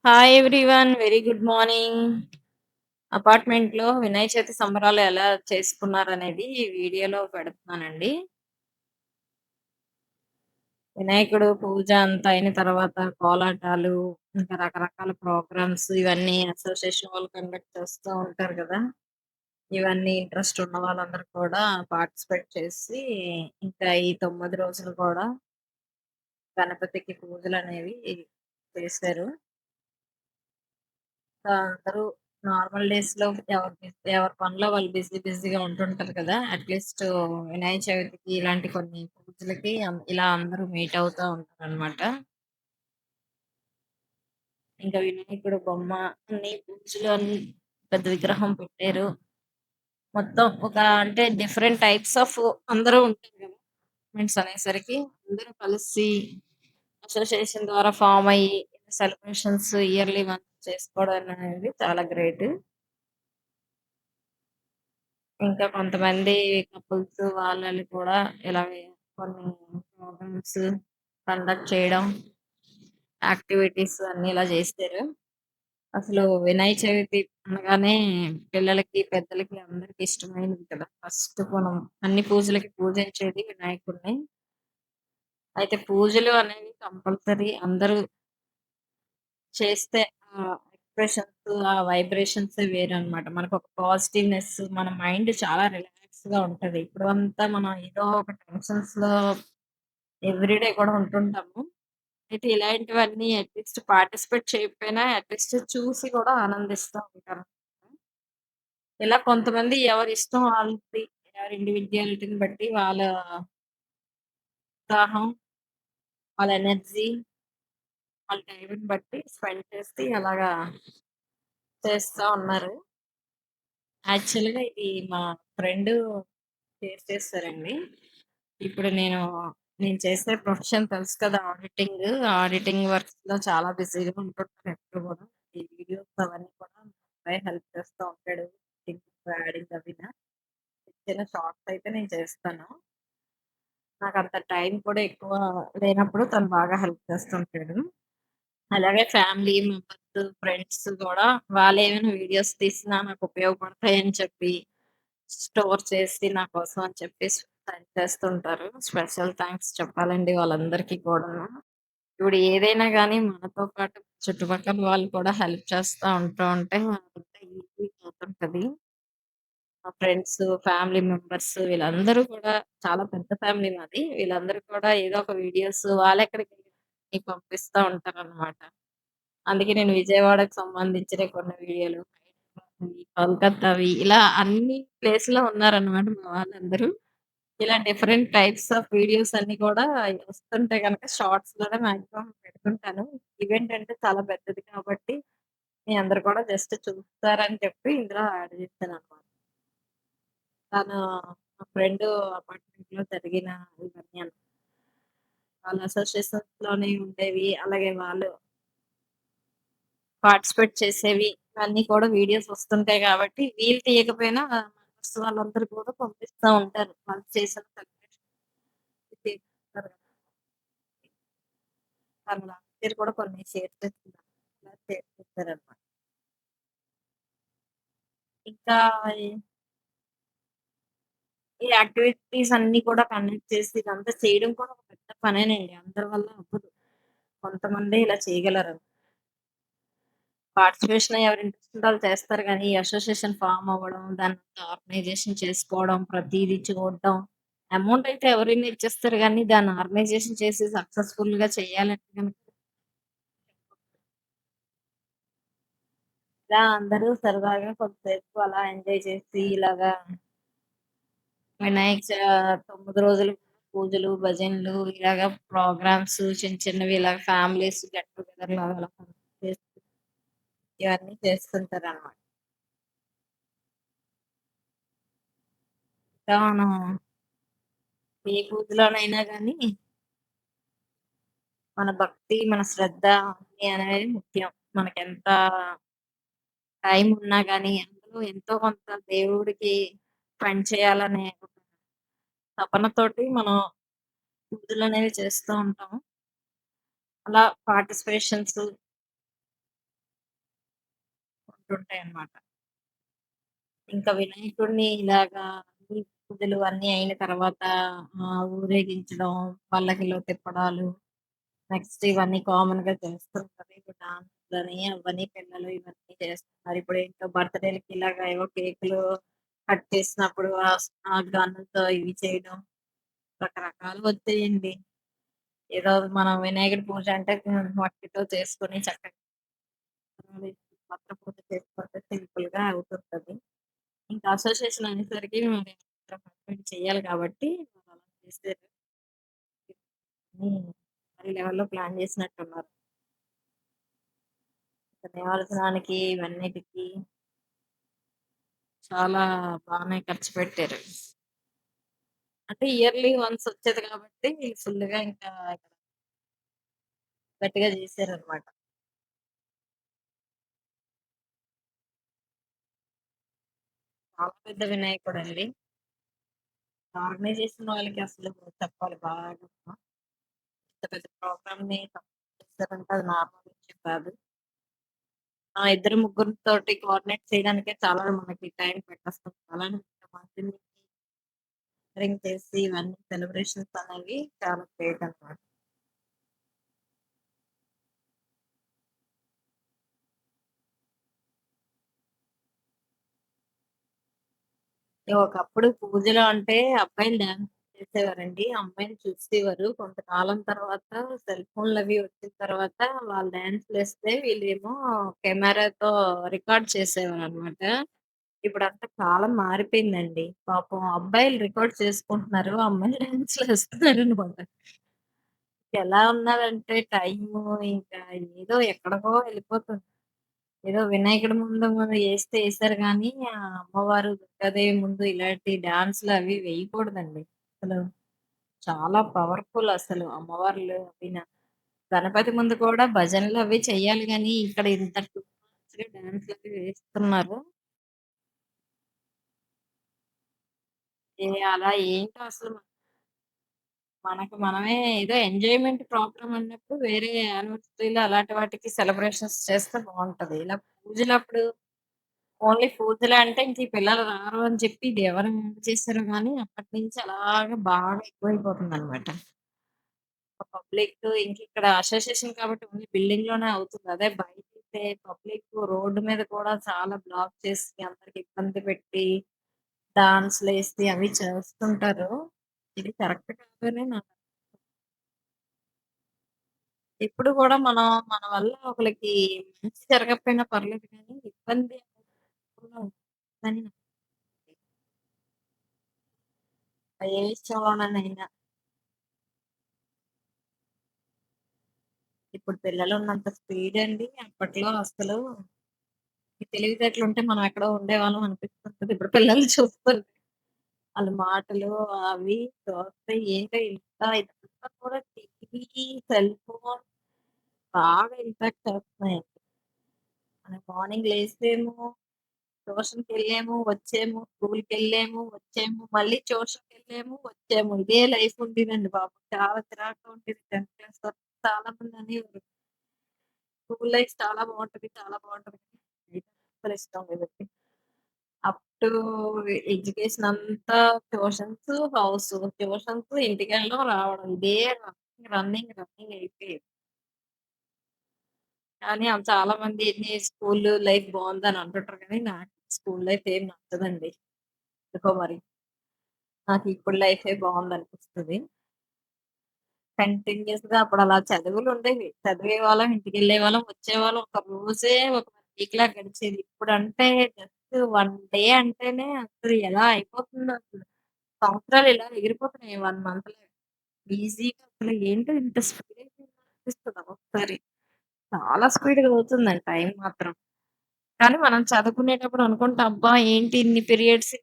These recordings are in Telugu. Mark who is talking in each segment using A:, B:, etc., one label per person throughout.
A: Hi everyone. Very good morning. అపార్ట్మెంట్‌లో వినాయక చవితి సంబరాలు ఎలా చేసుకున్నారనేది ఈ వీడియోలో పెడుతున్నానండి. వినాయకుడు పూజ అంతా అయిన తర్వాత కోలాటాలు, ఇంకా రకరకాల ప్రోగ్రామ్స్ ఇవన్నీ అసోసియేషన్ వాళ్ళు కండక్ట్ చేస్తూ ఉంటారు కదా! ఇవన్నీ ఇంట్రెస్ట్ ఉన్న వాళ్ళందరూ కూడా పార్టిసిపేట్ చేసి, ఇంకా ఈ 9 రోజులు కూడా గణపతికి పూజలనేవి చేశారు. అందరూ నార్మల్ డేస్‌లో ఎవరి పనిలో వాళ్ళు బిజీగా ఉంటుంటారు కదా! అట్‌లీస్ట్ వినాయక చవితికి ఇలాంటి కొన్ని పూజలకి ఇలా అందరూ మీట్ అవుతా ఉంటారనమాట. ఇంకా వినాయకుడు బొమ్మ అన్ని పూజలు అన్ని పెద్ద విగ్రహం పెట్టారు. మొత్తం ఒక అంటే డిఫరెంట్ టైప్స్ ఆఫ్ అందరూ ఉంటారు కదా! ఫ్రెండ్స్ అనేసరికి అందరూ కలిసి అసోసియేషన్ ద్వారా ఫార్మ్ అయ్యి సెలబ్రేషన్స్ ఇయర్లీ వన్స్ చేసుకోవడం అనేది చాలా గ్రేట్. ఇంకా కొంతమంది కపుల్స్ వాళ్ళని కూడా ఇలాగే కొన్ని ప్రోగ్రామ్స్ కండక్ట్ చేయడం, యాక్టివిటీస్ అన్నీ ఇలా చేస్తారు. అసలు వినాయక చవితి అనగానే పిల్లలకి, పెద్దలకి అందరికి ఇష్టమైనది కదా! ఫస్ట్ మనం అన్ని పూజలకి పూజించేది వినాయకుడిని. అయితే పూజలు అనేవి కంపల్సరీ అందరూ చేస్తే ఎక్స్‌ప్రెషన్స్, ఆ వైబ్రేషన్సే వేరనమాట. మనకొక పాజిటివ్‌నెస్ మన మైండ్ చాలా రిలాక్స్‌గా ఉంటది. ఇప్పుడు అంతా మనం ఏదో ఒక టెన్షన్స్‌లో ఎవ్రీడే కూడా ఉంటుంటాము. అయితే ఇలాంటివన్నీ అట్‌లీస్ట్ పార్టిసిపేట్ చేయకపోయినా అట్‌లీస్ట్ చూసి కూడా ఆనందిస్తా ఉంటాను. ఇలా కొంతమంది ఎవరిష్టం వాళ్ళది. ఎవరి ఇండివిడ్యుయాలిటీని బట్టి వాళ్ళ ఉత్సాహం, వాళ్ళ ఎనర్జీ, వాళ్ళ టైంని బట్టి స్పెండ్ చేసి అలాగా చేస్తా ఉన్నారు. యాక్చువల్‌గా ఇది మా ఫ్రెండు షేర్ చేసారండి. ఇప్పుడు నేను చేసే ప్రొఫెషన్ తెలుసు కదా! ఆడిటింగ్. ఆడిటింగ్ వర్క్స్‌లో చాలా బిజీగా ఉంటుంటాను ఎప్పుడు గూడా. ఈ వీడియోస్ అవన్నీ కూడా మా అబ్బాయి హెల్ప్ చేస్తా ఉంటాడు. ఎడిటింగ్, యాడింగ్ అవిన. చిన్న షార్ట్స్ అయితే నేను చేస్తాను. నాకంత టైం కూడా ఎక్కువ లేనప్పుడు తను బాగా హెల్ప్ చేస్తుంటాడు. అలాగే ఫ్యామిలీ మెంబర్స్, ఫ్రెండ్స్ గూడా వాళ్ళేమైనా వీడియోస్ తీసినా నాకు ఉపయోగపడతాయని చెప్పి స్టోర్ చేసి నా కోసం అని చెప్పేసి సెండ్ చేస్తుంటారు. స్పెషల్ థాంక్స్ చెప్పాలండి వాళ్ళందరికీ కూడాను. ఇప్పుడు ఏదైనా గానీ మనతో పాటు చుట్టుపక్కల వాళ్ళు కూడా హెల్ప్ చేస్తా ఉంటే అంతా ఈజీ అవుతుంటది. మా ఫ్రెండ్స్, ఫ్యామిలీ మెంబర్స్ వీళ్ళందరూ కూడా చాలా పెద్ద ఫ్యామిలీ మాది. వీళ్ళందరూ కూడా ఏదో ఒక వీడియోస్ వాళ్ళెక్కడికెళ్ళి పంపిస్తా ఉంటారనమాట. అందుకే నేను విజయవాడకి సంబంధించిన కొన్ని వీడియోలు, హైదరాబాద్‌వి, కోల్కతావి ఇలా అన్ని ప్లేస్‌లో ఉన్నారనమాట మా వాళ్ళందరూ. ఇలా డిఫరెంట్ టైప్స్ ఆఫ్ వీడియోస్ అన్నీ కూడా వస్తుంటే గనక షార్ట్స్‌లోనే మాక్సిమం పెడుతుంటాను. ఈవెంట్ అంటే చాలా పెద్దది కాబట్టి మీ అందరూ కూడా జస్ట్ చూస్తారని చెప్పి ఇందులో యాడ్ చేశాననమాట. తను మా ఫ్రెండ్ అపార్ట్మెంట్‌లో జరిగిన ఇవన్నీ వాళ్ళ అసోసియేషన్స్‌లోనే ఉండేవి. అలాగే వాళ్ళు పార్టిసిపేట్ చేసేవి. ఇవన్నీ కూడా వీడియోస్ వస్తుంటాయి గాబట్టి, వీళ్ళు తీయకపోయినా మెంబర్స్ వాళ్ళందరూ కూడా పంపిస్తా ఉంటారు. వాళ్ళు చేసిన సెలబ్రేషన్ చేస్తారు. తను లాస్ట్ ఇయర్ కూడా కొన్ని షేర్ చేసింది. ఇలా షేర్ చేశారనమాట. ఇంకా ఈ ఈ యాక్టివిటీస్ అన్నీ కూడా కండక్ట్ చేసి ఇదంతా చేయడం కూడా ఒక పెద్ద పనేనండి. అందరి వల్ల అవ్వదు. కొంతమందే ఇలా చేయగలరు. పార్టిసిపేషన్ ఎవరి ఇంట్రెస్ట్ ఉంటే ఆళ్ళు చేస్తారు గానీ, ఈ అసోసియేషన్ ఫార్మ్ అవ్వడం, దాన్నంతా ఆర్గనైజేషన్ చేసుకోవడం, ప్రతీది చూడడం. అమౌంట్ అయితే ఎవరైనా ఇచ్చేస్తారు గానీ, దాన్ని ఆర్గనైజేషన్ చేసి సక్సెస్‌ఫుల్‌గా చేయాలంటే గనుక ఇలా అందరూ సరదాగా కొంతసేపు అలా ఎంజాయ్ చేసి ఇలాగా వినాయక 9 రోజులు పూజలు, భజనలు ఇలాగ ప్రోగ్రామ్స్ చిన్న చిన్నవి ఇలా ఫ్యామిలీస్ గెట్ టుగెదర్ లాగా అలా చేసి ఇవన్నీ చేస్తుంటారనమాట. ఇంకా మనం ఏ పూజలోనైనా గానీ మన భక్తి, మన శ్రద్ధ అన్నీ అనేవి ముఖ్యం. మనకెంత టైం ఉన్నా గానీ, అందులో ఎంతో కొంత దేవుడికి స్పెండ్ చేయాలనే ఒక తపనతోటి మనం పూజలనేవి చేస్తూ ఉంటాం. అలా పార్టిసిపేషన్స్ ఉంటుంటాయన్నమాట. ఇంకా వినాయకుడిని ఇలాగా అన్ని పూజలు అన్నీ అయిన తర్వాత ఊరేగించడం, పల్లకిలో తిప్పడాలు, నెక్స్ట్ ఇవన్నీ కామన్‌గా చేస్తుంటారు. ఇప్పుడు డాన్స్‌లని అవన్నీ పిల్లలు ఇవన్నీ చేస్తున్నారు. ఇప్పుడు ఏంటో బర్త్‌డేలకి ఇలాగ ఏవో కేకులు కట్ చేసినప్పుడు ఆ గన్నుతో ఇవి చేయడం రకరకాలు వచ్చాయండి. ఏదో మనం వినాయకుడి పూజ అంటే మట్టితో చేసుకొని చక్కగా మంత్ర పూజ చేసుకుంటే సింపుల్‌గా అవుతుంటది. ఇంకా అసోసియేషన్ అనేసరికి మరి అందరం చేయాలి కాబట్టి వాళ్ళలా చేసారు. హ్మ్. భారీ లెవెల్‌లో ప్లాన్ చేసినట్టున్నారు. నిమజ్జనానికి ఇవన్నిటికి చాలా బానే ఖర్చు పెట్టారు. అంటే ఇయర్‌లీ వన్స్ వచ్చేది కాబట్టి ఫుల్‌గా ఇంకా గట్టిగా చేశారనమాట. చాలా పెద్ద వినాయకుడండి. ఆర్గనైజ్ చేసిన వాళ్ళకి అసలు చెప్పాలి బాగా. ఇంత పెద్ద ప్రోగ్రామ్‌ని చేస్తారంటే అది నార్మల్ విషయం కాదు. ఇద్దరు ముగ్గురితోటి కోఆర్డినేట్ చేయడానికే చాలా మనకి టైం పట్టేస్తుంది. అలానే మందిని అరేంజ్ చేసి ఇవన్నీ సెలబ్రేషన్స్ అనేవి చాలా గ్రేట్ అన్నమాట. ఒకప్పుడు పూజలు అంటే అబ్బాయిలు డాన్స్ చేసేవారండి. అమ్మాయిలు చూసేవారు. కొంతకాలం తర్వాత సెల్ ఫోన్‌లవి వచ్చిన తర్వాత వాళ్ళు డాన్స్‌లేస్తే వీళ్ళేమో కెమెరాతో రికార్డ్ చేసేవారనమాట. ఇప్పుడంతా కాలం మారిపోయిందండి. పాపం అబ్బాయిలు రికార్డ్ చేసుకుంటున్నారు. అమ్మాయిలు డాన్స్‌లేస్తున్నారనమాట. ఎలా ఉన్నారంటే టైము ఇంకా ఏదో ఎక్కడికో వెళ్ళిపోతుంది. ఏదో వినాయకుడి ముందు ఏస్తే ఏసారు గానీ, అమ్మవారు దుర్గాదేవి ముందు ఇలాంటి డాన్స్‌లు అవి వేయకూడదండి. అసలు చాలా పవర్‌ఫుల్ అసలు అమ్మవార్లు అవిన. గణపతి ముందు కూడా భజనలు అవి చెయ్యాలి గానీ, ఇక్కడ ఇంత టూ మచ్‌గా డాన్స్‌లవి వేస్తున్నారు. అలా ఏంటో అసలు మనకు మనమే ఏదో ఎంజాయ్‌మెంట్ ప్రోగ్రామ్ అన్నప్పుడు వేరే యానివర్సరీలు అలాంటి వాటికి సెలబ్రేషన్స్ చేస్తే బావుంటది. ఇలా పూజలప్పుడు ఓన్లీ పూజలే అంటే ఇంక ఈ పిల్లలు రారు అని చెప్పి ఇది ఎవరు చేసారో గానీ అప్పటినుంచి అలాగా బాగా ఎక్కువైపోతుందనమాట. పబ్లిక్ ఇంకిక్కడ అసోసియేషన్ కాబట్టి ఓన్లీ బిల్డింగ్‌లోనే అవుతుంది. అదే బయటైతే పబ్లిక్ రోడ్డు మీద కూడా చాలా బ్లాక్ చేసి అందరికి ఇబ్బంది పెట్టి డాన్స్‌లేసి అవి చేస్తుంటారు. ఇది కరెక్ట్ కాదనే నా ఎప్పుడు గూడా మనం మన వల్ల ఒకళ్ళకి మంచి జరగకపోయినా పర్లేదు కానీ ఇబ్బంది అనేది ఉందని ఏ విషయంలోనైనా. ఇప్పుడు పిల్లలున్నంత స్పీడండి అప్పట్లో అసలు ఈ తెలివితేటలుంటే మనం ఎక్కడో ఉండేవాళ్ళం అనిపిస్తుంటది. ఇప్పుడు పిల్లల్ని చూస్తుంటే. ఆళ్ళ మాటలు అవి చూస్తే ఏంటో ఇంత ఇదంతా కూడా టీవీ, సెల్ ఫోన్ బాగా ఇంపాక్ట్ చేస్తున్నాయండి. మనం మార్నింగ్ లేసేమో, ట్యూషన్‌కెళ్ళాము, వచ్చేము, స్కూల్‌కెళ్ళాము, వచ్చాము, మళ్ళీ ట్యూషన్‌కెళ్ళాము, వచ్చాము. ఇదే లైఫ్ ఉండేదండి బాబు. చాలా చిరాకుగా ఉండేది 10థ్ క్లాస్ వరకు. చాలా మంది అనేవారు. స్కూల్ లైఫ్ చాలా బావుంటది. చాలా బావుంటది. అస్సలు ఇష్టం లేదండి. అప్ టు ఎడ్యుకేషన్ అంతా ట్యూషన్స్, ట్యూషన్స్, ఇంటికెళ్ళడం, రావడం. ఇదే రన్నింగ్ అయిపోయేది. కానీ చాలా మంది స్కూల్ లైఫ్ బావుందని అంటుంటారు కానీ, నాకు స్కూల్ లైఫ్ ఏం నచ్చదండి. ఎందుకో మరి. నాకు ఇప్పుడు లైఫే బావుందనిపిస్తది. కంటిన్యూయస్‌గా అప్పుడలా చదువులుండేవి. చదివేవాళ్ళం, ఇంటికెళ్ళేవాళ్ళం, వచ్చేవాళ్ళం. ఒక రోజే ఒక వీక్‌లా గడిచేది. ఇప్పుడంటే జస్ట్ 1 డే అంటేనే అసలు ఎలా అయిపోతుందో అసలు. సంవత్సరాలు ఇలా ఎగిరిపోతున్నాయి 1 మంత్‌లో. ఈజీగా అసలు ఏంటో ఇంత స్పీడ్ అయిపోయిందా అనిపిస్తది ఒక్కొక్కసారి. చాలా స్పీడ్‌గా అవుతుందండి టైం మాత్రం. కానీ మనం చదువుకునేటప్పుడు అనుకుంటాం, అబ్బా! ఏంటి ఇన్ని పీరియడ్స్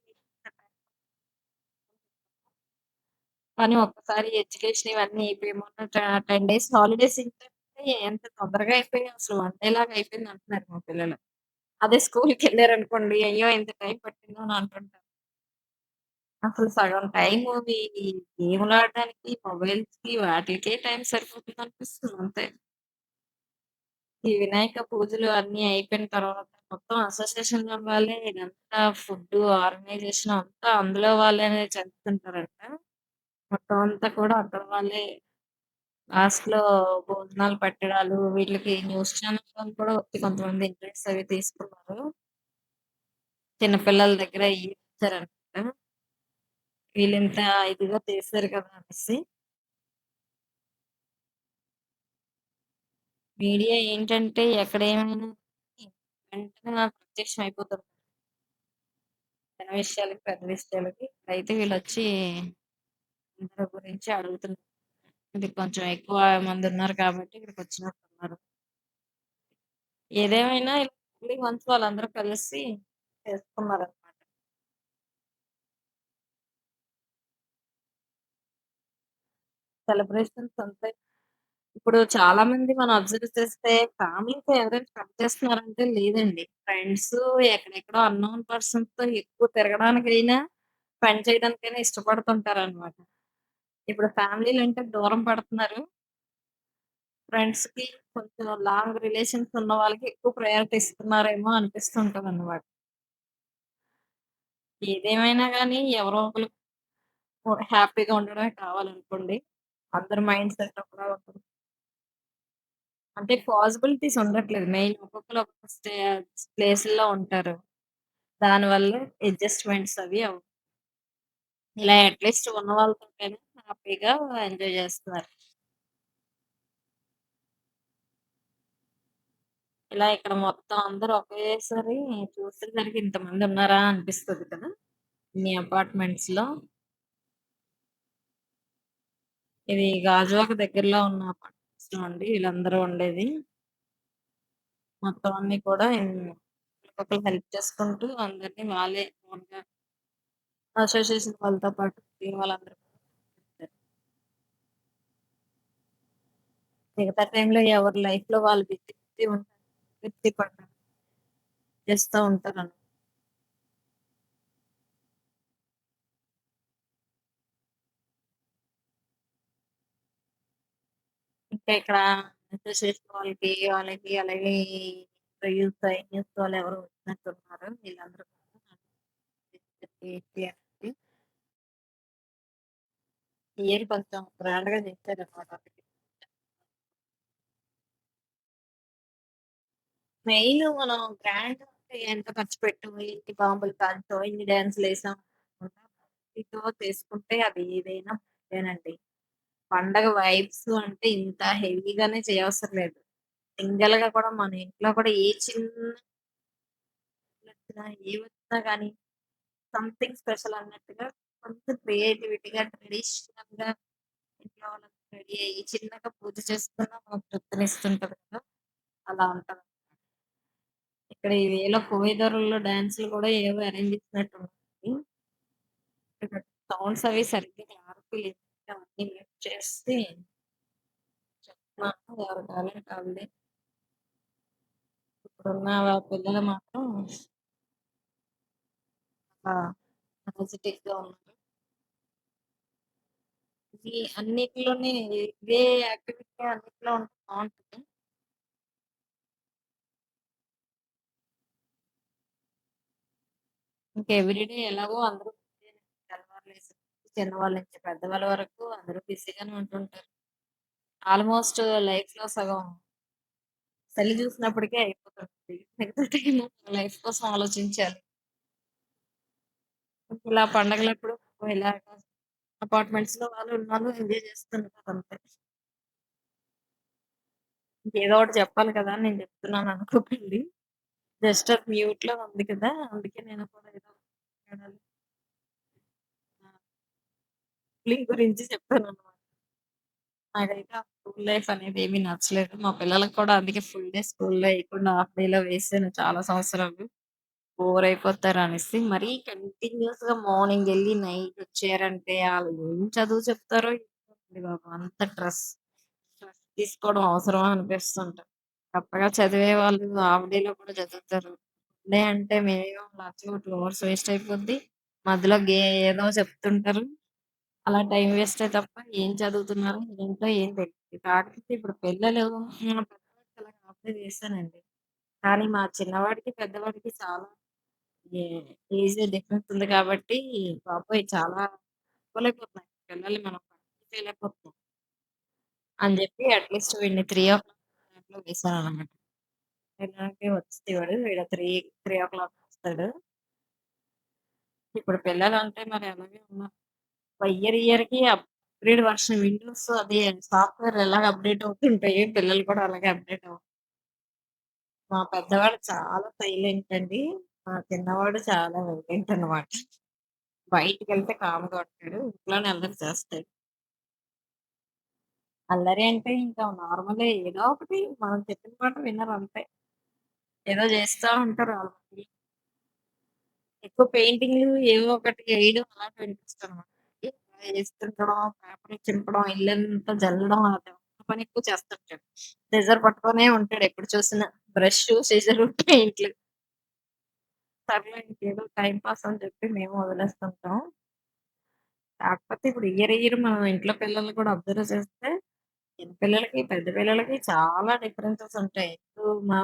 A: కానీ ఒక్కసారి ఎడ్యుకేషన్ ఇవన్నీ అయిపోయి మొన్న 10 డేస్ హాలిడేస్ ఇచ్చారంటే ఎంత తొందరగా అయిపోయాయి అసలు వన్ డే లాగా అయిపోయింది అంటున్నారు మా పిల్లలు. అదే స్కూల్‌కెళ్లారనుకోండి, అయ్యో! ఇంత టైం పట్టిందా అని అంటుంటారు. అసలు సగం టైము ఈ గేములాడడానికి, మొబైల్స్‌కి వాటిలకే టైం సరిపోతుందనిపిస్తుంది అంతే. ఈ వినాయక పూజలు అన్నీ అయిపోయిన తర్వాత మొత్తం అసోసియేషన్‌లో వాళ్ళే ఇదంతా ఫుడ్డు ఆర్గనైజేషన్ అంతా అందులో వాళ్ళనే చేస్తుంటారంట. మొత్తం అంతా కూడా అక్కడ వాళ్ళే లాస్ట్‌లో భోజనాలు పెట్టడాలు, వీళ్ళకి న్యూస్ ఛానెల్ వాళ్ళు కూడా వచ్చి కొంతమంది ఇంటర్వ్యూస్ అవి తీసుకున్నారు. చిన్న పిల్లల దగ్గర ఇయి ఇచ్చారనమాట. వీళ్ళింత ఇదిగా చేశారు కదా! అనేసి. మీడియా ఏంటంటే ఎక్కడేమైనా వెంటనే ప్రత్యక్షం అయిపోతారు. చిన్న విషయాలకి, పెద్ద విషయాలకి. అయితే వీళ్ళొచ్చి అందరి గురించి అడుగుతున్నారు. ఇది కొంచెం ఎక్కువ మందున్నారు కాబట్టి ఇక్కడికొచ్చినట్టున్నారు. ఏదేమైనా వీక్లీ వన్స్ వాళ్ళందరూ కలిసి చేసుకున్నారనమాట. సెలబ్రేషన్స్ అంతే. ఇప్పుడు చాలా మంది మనం అబ్జర్వ్ చేస్తే ఫ్యామిలీతో ఎవరైనా స్పెండ్ చేస్తున్నారంటే లేదండి. ఫ్రెండ్స్ ఎక్కడెక్కడో అన్నోన్ పర్సన్స్‌తో ఎక్కువ తిరగడానికైనా, స్పెండ్ చేయడానికైనా ఇష్టపడుతుంటారనమాట. ఇప్పుడు ఫ్యామిలీలంటే దూరం పడుతున్నారు. ఫ్రెండ్స్‌కి కొంచెం లాంగ్ రిలేషన్స్ ఉన్న వాళ్ళకి ఎక్కువ ప్రయారిటీ ఇస్తున్నారేమో అనిపిస్తుంటదనమాట. ఏదేమైనా గానీ ఎవరో ఒకళ్ళు హ్యాపీగా ఉండడమే కావాలనుకోండి. అందరి మైండ్ సెట్ ఒకలా ఉండదు. అంటే పాసిబిలిటీస్ ఉండట్లేదు. మెయిన్ ఒక్కొక్కళ్ళు ఒక్కొక్క ప్లేసుల్లో ఉంటారు. దానివల్ల అడ్జస్ట్‌మెంట్స్ అవి ఇలా అట్‌లీస్ట్ ఉన్న వాళ్ళతోటైనా హ్యాపీగా ఎంజాయ్ జేస్తున్నారు. ఇలా ఇక్కడ మొత్తం అందరూ ఒకేసారి చూసేసరికి ఇంతమంది ఉన్నారా అనిపిస్తది కదా! ఇన్ని అపార్ట్మెంట్స్‌లో. ఇది గాజువాక దగ్గరలో ఉన్న అపార్ట్మెంట్స్‌లో అండి వీళ్ళందరూ ఉండేది. మొత్తం అన్నీ కూడా ఒకళ్ళు హెల్ప్ చేసుకుంటూ అందరిని వాళ్ళే ఓన్‌గా అసోసియేషన్ వాళ్ళతో పాటు టీమ్ వాళ్ళందరూ కూడా మిగతా టైంలో ఎవరి లైఫ్‌లో వాళ్ళు బిజీ బిజీ ఉంటారు. తృప్తి పడడం చేస్తా ఉంటారనమాట. ఇంకా ఇక్కడ అసోసియేషన్ వాళ్ళకి, వాళ్ళకి అలాగే యూత్ వాళ్ళు ఎవరో వచ్చినట్టున్నారు. వీళ్ళందరూ కూడా ఏంటి అంటే ఈ ఇయర్ కొంచెం గ్రాండ్‌గా చేశారనమాట. మెయిన్ మనం గ్రాండ్ అంటే ఎంత ఖర్చు పెట్టాము, ఎన్ని బాంబులు కాల్చాం, ఎన్ని డాన్స్‌లేసాం కాకుండా భక్తితో చేసుకుంటే అది ఏదైనా ఒకటేనండి. పండగ వైబ్స్ అంటే ఇంత హెవీగానే చేయవసరం లేదు. సింగిల్‌గా కూడా మన ఇంట్లో కూడా ఏ చిన్న వచ్చినా, ఏవొచ్చినా గానీ సంథింగ్ స్పెషల్ అన్నట్టుగా కొంచెం క్రియేటివిటీగా, ట్రెడిషనల్‌గా ఇంట్లో వాళ్ళంతా రెడీ అయ్యి చిన్నగా పూజ చేసుకున్నా మనకు తృప్తినిస్తుంటది కదా! అలా ఉంటది. ఇక్కడ ఈ వేళ కోయిదూరంలో డాన్సులు కూడా ఏవో అరేంజ్ చేసినట్టున్నారు. ఇక్కడ సౌండ్స్ అవి సరిగ్గా క్లారిటీ లేదు. అవన్నీ మ్యూట్ చేసి చెప్తున్నాను. ఎవరి టాలెంట్ ఆళ్ళది. ఇప్పుడున్న పిల్లలు మాత్రం ఎనర్జిటిక్‌గా ఉన్నారు. ఇది అన్నిటిలోని ఇదే యాక్టివిటీ అన్నిట్లో ఉంటే బావుంటది. ఇంక ఎవ్రీడే ఎలాగో అందరూ బిజీనే. తెల్లవారు లేసి చిన్నవాళ్ళ నుంచి పెద్దవాళ్ళ వరకు అందరూ బిజీగానే ఉంటుంటారు. ఆల్‌మోస్ట్ లైఫ్‌లో సగం సెల్ చూసినప్పటికే అయిపోతుంది. మిగతా టైము లైఫ్ కోసం ఆలోచించాలి. ఇలా పండగలప్పుడు ఇలాగ అపార్ట్మెంట్స్‌లో వాళ్ళు ఉన్నాను ఎంజాయ్ చేస్తుంటారు అంతే. ఇంకేదో ఒకటి చెప్పాలి కదా! అని నేను చెప్తున్నాను అనుకోకండి. జస్ట్ అది మ్యూట్‌లో ఉంది కదా! అందుకే నేను కూడా ఏదో మాట్లాడాలి. ఆ! స్కూలింగ్ గురించి చెప్పాననమాట. నాకైతే ఆ స్కూల్ లైఫ్ అనేది ఏమీ నచ్చలేదు. మా పిల్లలకి కూడా అందుకే ఫుల్ డే స్కూల్‌లో ఎయకుండా హాఫ్ డేలో వేసాను చాలా సంవత్సరాలు. బోర్ అయిపోతారనేసి. మరీ కంటిన్యూయస్‌గా మార్నింగ్ ఎళ్లి నైట్ వచ్చారంటే ఆళ్ళు ఏం చదువు చెప్తారో ఏంటోనండి బాబు! అంత స్ట్రెస్ తీసుకోవడం అవసరమా అనిపిస్తుంటది. చక్కగా చదివే వాళ్ళు హాఫ్ డేలో కూడా చదువుతారు. డే అంటే మినిమమ్ లాస్ట్‌లో 2 అవర్స్ వేస్ట్ అయిపోద్ది. మధ్యలో ఏదో చెప్తుంటారు. అలా టైం వేస్టే తప్ప ఏం చదువుతున్నారో ఏంటో ఏం తెలీదు. కాకపోతే ఇప్పుడు పిల్లలు పెద్దవాళ్ళకి అలాగా హాఫ్ డే వేశానండి. కానీ మా చిన్నవాడికి, పెద్దవాడికి చాలా ఏ ఏజ్ డిఫరెన్స్ ఉంది కాబట్టి, బాబోయ్! చాలా తట్టుకోలేకపోతున్నాం. పిల్లల్ని మనం కంట్రోల్ చేయలేకపోతున్నాం. అని జెప్పి అట్‌లీస్ట్ వీడిని 3:00 వేశాననమాట. తినడానికి వచ్చేవాడు. వీడు 3:00 వస్తాడు. ఇప్పుడు పిల్లలంటే మరి అలాగే ఉన్నారు. ఇయర్‌కి అప్‌గ్రేడ్ వర్షన్ విండోస్ అది సాఫ్ట్‌వేర్ ఎలాగ అప్‌డేట్ అవుతుంటాయో పిల్లలు కూడా అలాగే అప్‌డేట్ మా పెద్దవాడు చాలా సైలెంట్ అండి. మా చిన్నవాడు చాలా వైలెంట్ అన్నమాట. బయటికెళ్తే కామ్‌గా ఉంటాడు. ఇంట్లోనే అల్లరి చేస్తాడు. అల్లరి అంటే ఇంకా నార్మలే ఏదో ఒకటి మనం చెప్పిన మాట వినరు అంతే. ఏదో చేస్తా ఉంటారు ఆళ్ళు. ఎక్కువ పెయింటింగ్‌లు ఏవో ఒకటి ఏయడం అలాంటివి ఇంట్రెస్ట్ అన్నమాట. ఏస్తుంటడం, పేపర్లు చింపడం, ఇల్లంతా జల్లడం అదే ఒక్క పని ఎక్కువ చేస్తుంటాడు. సిజర్ పట్టుకొనే ఉంటాడు ఎప్పుడు చూసినా. బ్రషు, సిజరు, పెయింట్లు. సర్లే ఇంకేదో టైమ్ పాస్ అని చెప్పి మేము వదిలేస్తుంటాం. కాకపోతే ఇప్పుడు ఇయర్ మనం ఇంట్లో పిల్లల్ని కూడా అబ్జర్వ్ చేస్తే చిన్న పిల్లలకి, పెద్ద పిల్లలకి చాలా డిఫరెన్సెస్ ఉంటాయి. ఇప్పుడు మా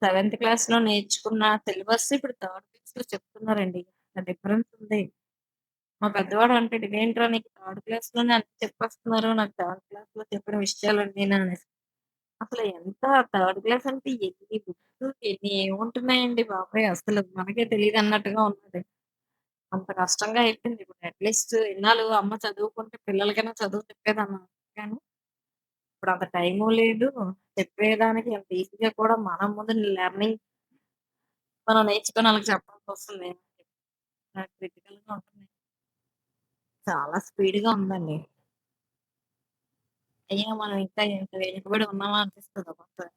A: సెవెంత్ క్లాస్‌లో నేర్చుకున్న సిలబస్ ఇప్పుడు థర్డ్ క్లాస్‌లో చెప్తున్నారండి. అంత డిఫరెన్స్ ఉంది. మా పెద్దవాడు అంటాడు, "ఇదేంట్రా నీకు థర్డ్ క్లాస్‌లోనే అన్నీ చెప్పేస్తున్నారు. నాకు థర్డ్ క్లాస్‌లో చెప్పిన విషయాలన్నీనా" అనేసి. అసలు ఎంత థర్డ్ క్లాస్ అంటే ఎన్ని బుక్స్, ఎన్ని ఏముంటున్నాయండి బాబోయ్! అసలు మనకే తెలీదన్నట్టుగా ఉన్నది. అంత కష్టంగా అయిపోయింది. ఇప్పుడు అట్‌లీస్ట్ ఇన్నాళ్ళు అమ్మ చదువుకుంటే పిల్లలకైనా చదువు చెప్పేదన్నాం. కానీ ఇప్పుడంత టైము లేదు. చెప్పేదానికి అంత ఈజీగా కూడా మనం ముందు లెర్నింగ్ మనం నేర్చుకొని ఆళ్ళకి చెప్పాల్సొస్తుంది. క్రిటికల్‌గా ఉంటుంది. చాలా స్పీడ్‌గా ఉందండి. అయ్యో! మనం ఇంకా ఇంత వెనుకబడి ఉన్నామా అనిపిస్తది ఒక్కొక్కసారి.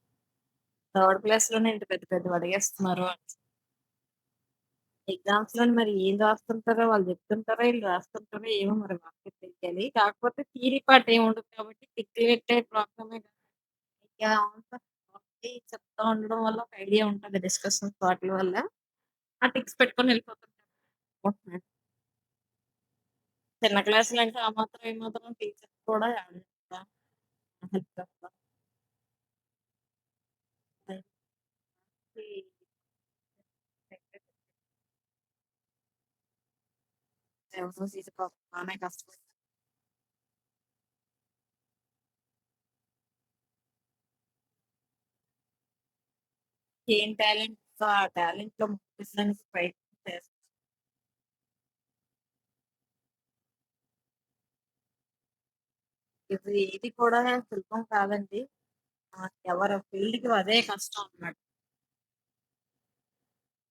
A: థర్డ్ క్లాస్‌లోనే ఇంత పెద్ద పెద్దవి అడిగేస్తున్నారు అని. ఎగ్జామ్స్‌లోని మరి ఏం రాస్తుంటారో వాళ్ళు చెప్తుంటారో, ఈళ్ళు రాస్తుంటారో ఏమో మరి వాళ్ళకే తెలియాలి. కాకపోతే థియరీ పార్ట్ ఏమి ఉండదు కాబట్టి టిక్‌లు పెట్టే ప్రాబ్లమే ఆన్సర్ చెప్తా ఉండడం వల్ల ఒక ఐడియా ఉంటది డిస్కషన్స్ వాటిల వల్ల. ఆ టిక్స్ పెట్టుకొని వెళ్ళిపోతుంటారు. ఓకే. చిన్న క్లాసులంటే ఆ మాత్రం, ఈ మాత్రం టీచర్స్ కూడా అంత హెల్ప్ చేస్తారు. ఎవరితో తీసుకో బానే కష్టపడి ఏం టాలెంట్ ఆ టాలెంట్‌లో చూపించడానికి ప్రయత్నం చేస్తారు. ఇది ఏది కూడా సులభం కాదండి. ఎవరి ఫీల్డ్‌కి అదే కష్టం అన్నమాట.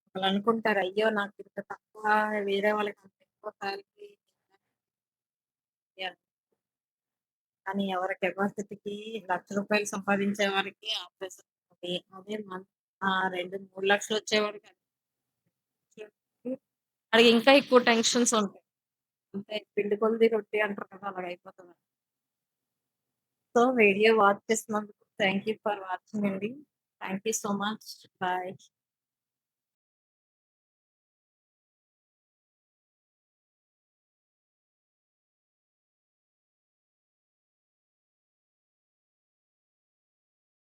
A: ఒకళ్ళనుకుంటారు అయ్యో! నాకు ఇంత తక్కువ వేరే వాళ్ళకి అంత ఎక్కువ సాలరీ కానీ ఎవరి కెపాసిటీకి రూ. 1,00,000 సంపాదించే వారికి ఆ ప్రెషర్ ఉంటది. అదే 2, 3 లక్షలు వచ్చేవాడికి ఆడికి ఇంకా ఎక్కువ టెన్షన్స్ ఉంటాయి. అంతే పిండి కొలిది రొట్టి అంటారు కదా! అలాగయిపోతది. సో, వీడియో వాచ్ చేసినందుకు థాంక్ యూ ఫర్ వాచింగ్ అండి. Thank you so much. Bye.